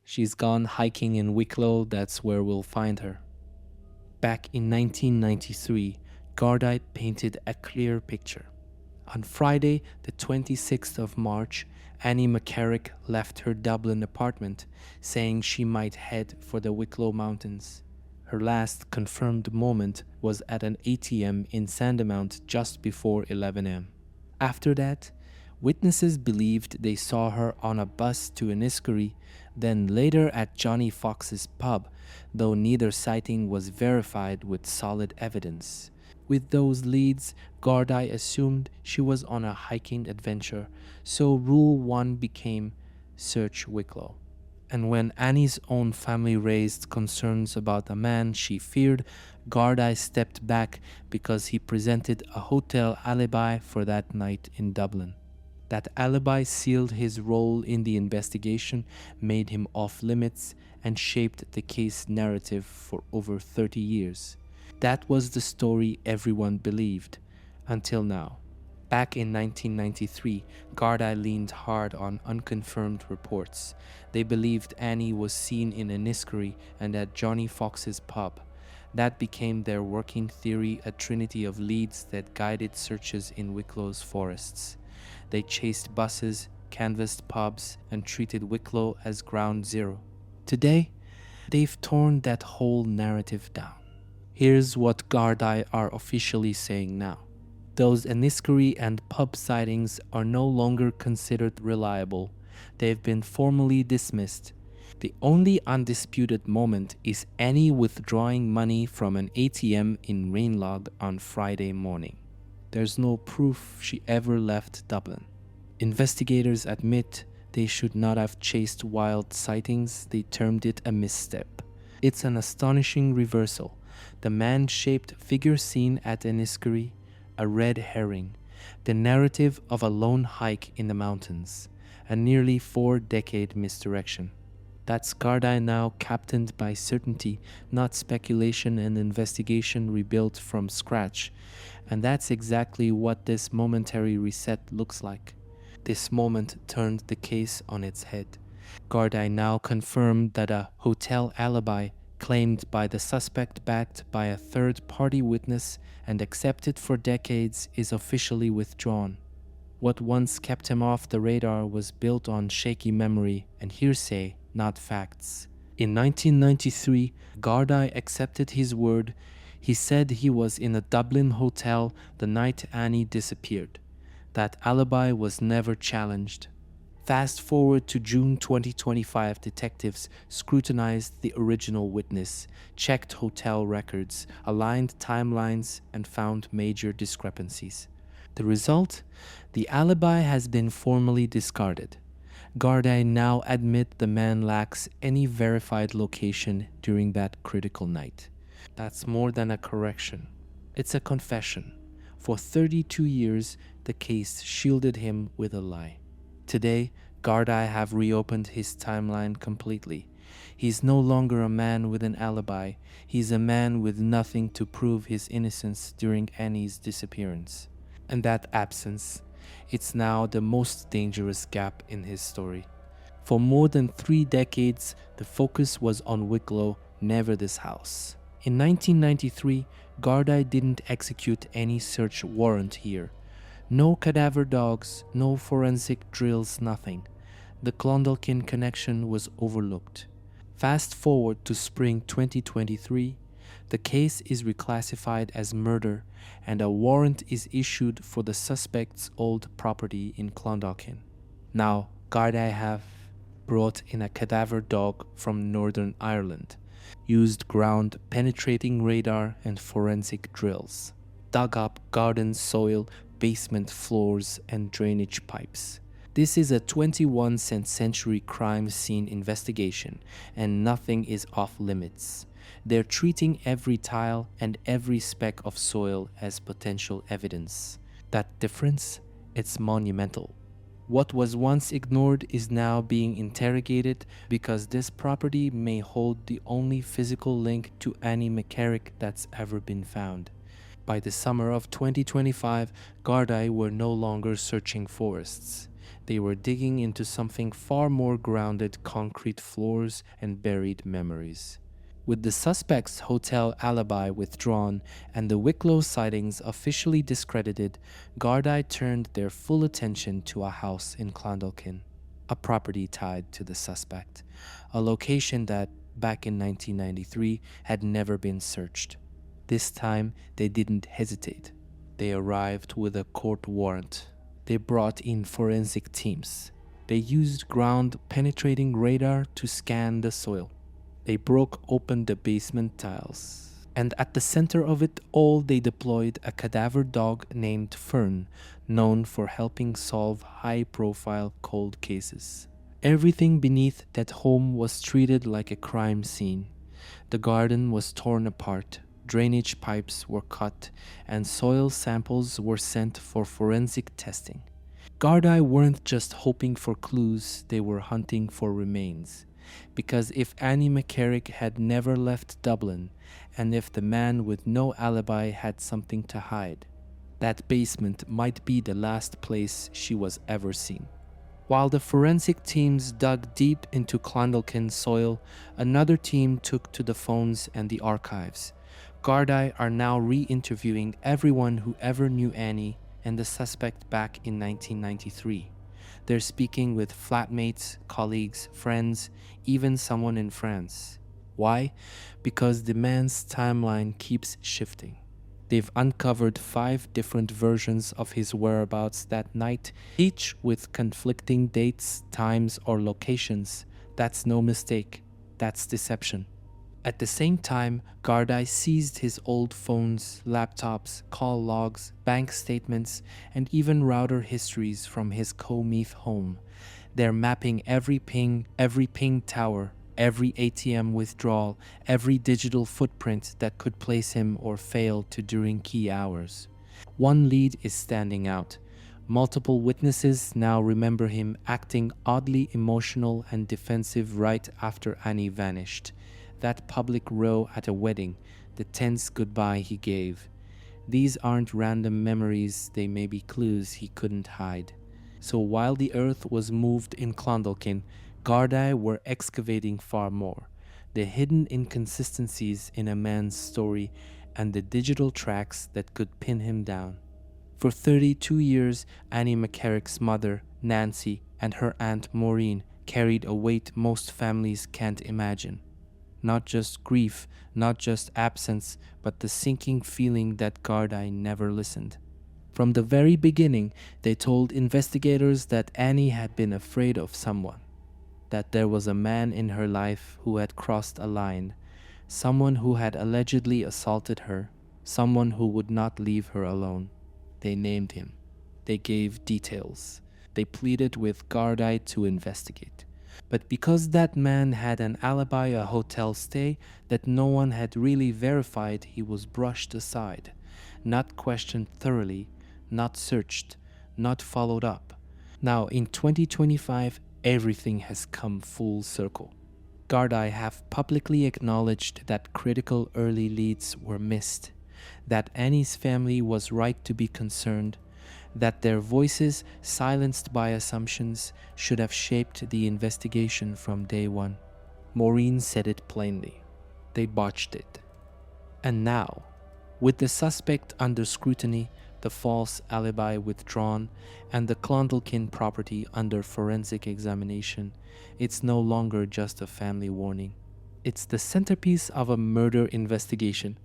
She's gone hiking in Wicklow, that's where we'll find her. Back in 1993, Garda painted a clear picture. On Friday, the 26th of March, Annie McCarrick left her Dublin apartment, saying she might head for the Wicklow Mountains. Her last confirmed moment was at an ATM in Sandamount just before 11 am. After that, witnesses believed they saw her on a bus to Enniscorry, then later at Johnny Fox's pub, though neither sighting was verified with solid evidence. With those leads, Garda assumed she was on a hiking adventure, so Rule 1 became search Wicklow. And when Annie's own family raised concerns about a man she feared, Garda stepped back because he presented a hotel alibi for that night in Dublin. That alibi sealed his role in the investigation, made him off limits, and shaped the case narrative for over 30 years. That was the story everyone believed, until now. Back in 1993, Garda leaned hard on unconfirmed reports. They believed Annie was seen in Enniscorry and at Johnny Fox's pub. That became their working theory, a trinity of leads that guided searches in Wicklow's forests. They chased buses, canvassed pubs, and treated Wicklow as ground zero. Today, they've torn that whole narrative down. Here's what Garda are officially saying now. Those Enniscorry and pub sightings are no longer considered reliable. They've been formally dismissed. The only undisputed moment is Annie withdrawing money from an ATM in Rainlog on Friday morning. There's no proof she ever left Dublin. Investigators admit they should not have chased wild sightings. They termed it a misstep. It's an astonishing reversal. The man-shaped figure seen at Enniscorry, a red herring, the narrative of a lone hike in the mountains, a nearly 4-decade misdirection. That's Garda now captained by certainty, not speculation and investigation rebuilt from scratch. And that's exactly what this momentary reset looks like. This moment turned the case on its head. Garda now confirmed that a hotel alibi claimed by the suspect, backed by a third-party witness and accepted for decades, is officially withdrawn. What once kept him off the radar was built on shaky memory and hearsay, not facts. In 1993, Garda accepted his word. He said he was in a Dublin hotel the night Annie disappeared. That alibi was never challenged. Fast forward to June 2025, detectives scrutinized the original witness, checked hotel records, aligned timelines, and found major discrepancies. The result? The alibi has been formally discarded. Garda now admit the man lacks any verified location during that critical night. That's more than a correction. It's a confession. For 32 years, the case shielded him with a lie. Today, Garda have reopened his timeline completely. He's no longer a man with an alibi. He's a man with nothing to prove his innocence during Annie's disappearance. And that absence, it's now the most dangerous gap in his story. For more than 3 decades, the focus was on Wicklow, never this house. In 1993, Garda didn't execute any search warrant here. No cadaver dogs, no forensic drills, nothing. The Clondalkin connection was overlooked. Fast forward to spring 2023, the case is reclassified as murder and a warrant is issued for the suspect's old property in Clondalkin. Now, Garda have brought in a cadaver dog from Northern Ireland, used ground-penetrating radar and forensic drills, dug up garden soil, basement floors, and drainage pipes. This is a 21st century crime scene investigation, and nothing is off limits. They're treating every tile and every speck of soil as potential evidence. That difference? It's monumental. What was once ignored is now being interrogated because this property may hold the only physical link to Annie McCarrick that's ever been found. By the summer of 2025, Garda were no longer searching forests. They were digging into something far more grounded: concrete floors and buried memories. With the suspect's hotel alibi withdrawn and the Wicklow sightings officially discredited, Garda turned their full attention to a house in Clondalkin, a property tied to the suspect, a location that, back in 1993, had never been searched. This time, they didn't hesitate. They arrived with a court warrant. They brought in forensic teams. They used ground-penetrating radar to scan the soil. They broke open the basement tiles. And at the center of it all, they deployed a cadaver dog named Fern, known for helping solve high-profile cold cases. Everything beneath that home was treated like a crime scene. The garden was torn apart, drainage pipes were cut, and soil samples were sent for forensic testing. Garda weren't just hoping for clues, they were hunting for remains. Because if Annie McCarrick had never left Dublin, and if the man with no alibi had something to hide, that basement might be the last place she was ever seen. While the forensic teams dug deep into Clondalkin soil, another team took to the phones and the archives. Garda are now re-interviewing everyone who ever knew Annie and the suspect back in 1993. They're speaking with flatmates, colleagues, friends, even someone in France. Why? Because the man's timeline keeps shifting. They've uncovered 5 different versions of his whereabouts that night, each with conflicting dates, times, or locations. That's no mistake. That's deception. At the same time, Garda seized his old phones, laptops, call logs, bank statements, and even router histories from his Co-Meath home. They're mapping every ping tower, every ATM withdrawal, every digital footprint that could place him or fail to during key hours. One lead is standing out. Multiple witnesses now remember him acting oddly emotional and defensive right after Annie vanished. That public row at a wedding, the tense goodbye he gave. These aren't random memories, they may be clues he couldn't hide. So while the earth was moved in Clondalkin, Garda were excavating far more. The hidden inconsistencies in a man's story and the digital tracks that could pin him down. For 32 years, Annie McCarrick's mother, Nancy, and her aunt Maureen carried a weight most families can't imagine. Not just grief, not just absence, but the sinking feeling that Garda never listened. From the very beginning, they told investigators that Annie had been afraid of someone, that there was a man in her life who had crossed a line, someone who had allegedly assaulted her, someone who would not leave her alone. They named him. They gave details. They pleaded with Garda to investigate. But because that man had an alibi, a hotel stay that no one had really verified, he was brushed aside, not questioned thoroughly, not searched, not followed up. Now in 2025, everything has come full circle. Garda have publicly acknowledged that critical early leads were missed, that Annie's family was right to be concerned, that their voices, silenced by assumptions, should have shaped the investigation from day one. Maureen said it plainly. They botched it. And now, with the suspect under scrutiny, the false alibi withdrawn, and the Clondalkin property under forensic examination, it's no longer just a family warning. It's the centerpiece of a murder investigation.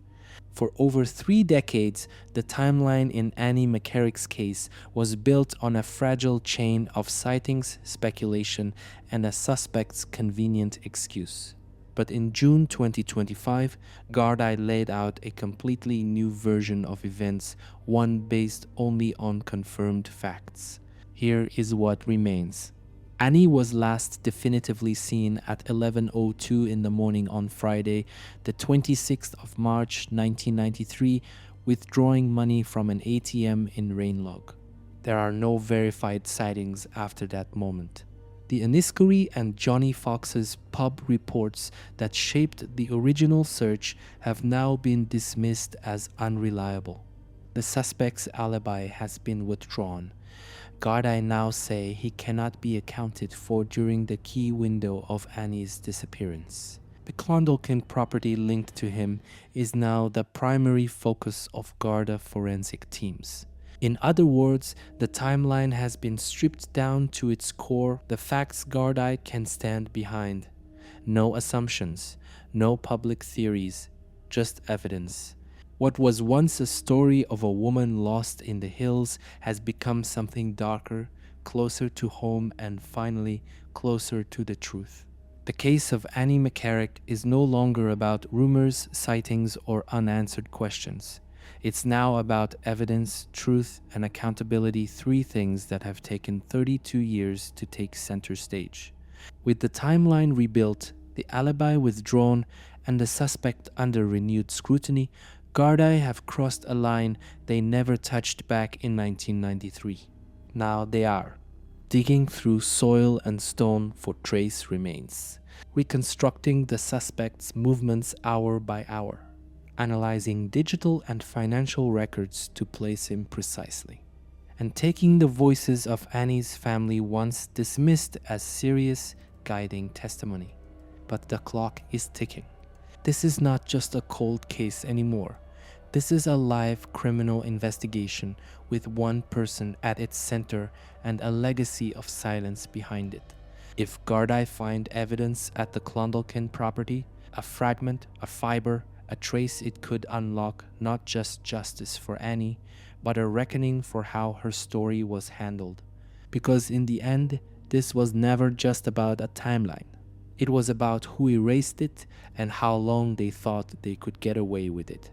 For over 3 decades, the timeline in Annie McCarrick's case was built on a fragile chain of sightings, speculation, and a suspect's convenient excuse. But in June 2025, Garda laid out a completely new version of events, one based only on confirmed facts. Here is what remains. Annie was last definitively seen at 11:02 in the morning on Friday, the 26th of March 1993, withdrawing money from an ATM in Rainlog. There are no verified sightings after that moment. The Enniscorthy and Johnny Fox's pub reports that shaped the original search have now been dismissed as unreliable. The suspect's alibi has been withdrawn. Garda now say he cannot be accounted for during the key window of Annie's disappearance. The Clondalkin property linked to him is now the primary focus of Garda forensic teams. In other words, the timeline has been stripped down to its core, the facts Garda can stand behind. No assumptions, no public theories, just evidence. What was once a story of a woman lost in the hills has become something darker, closer to home, and finally closer to the truth. The case of Annie McCarrick is no longer about rumors, sightings, or unanswered questions. It's now about evidence, truth, and accountability, three things that have taken 32 years to take center stage. With the timeline rebuilt, the alibi withdrawn, and the suspect under renewed scrutiny, Garda have crossed a line they never touched back in 1993. Now they are digging through soil and stone for trace remains, reconstructing the suspect's movements hour by hour, analyzing digital and financial records to place him precisely, and taking the voices of Annie's family once dismissed as serious, guiding testimony. But the clock is ticking. This is not just a cold case anymore. This is a live criminal investigation with one person at its center and a legacy of silence behind it. If Garda find evidence at the Clondalkin property, a fragment, a fiber, a trace, it could unlock not just justice for Annie, but a reckoning for how her story was handled. Because in the end, this was never just about a timeline. It was about who erased it and how long they thought they could get away with it.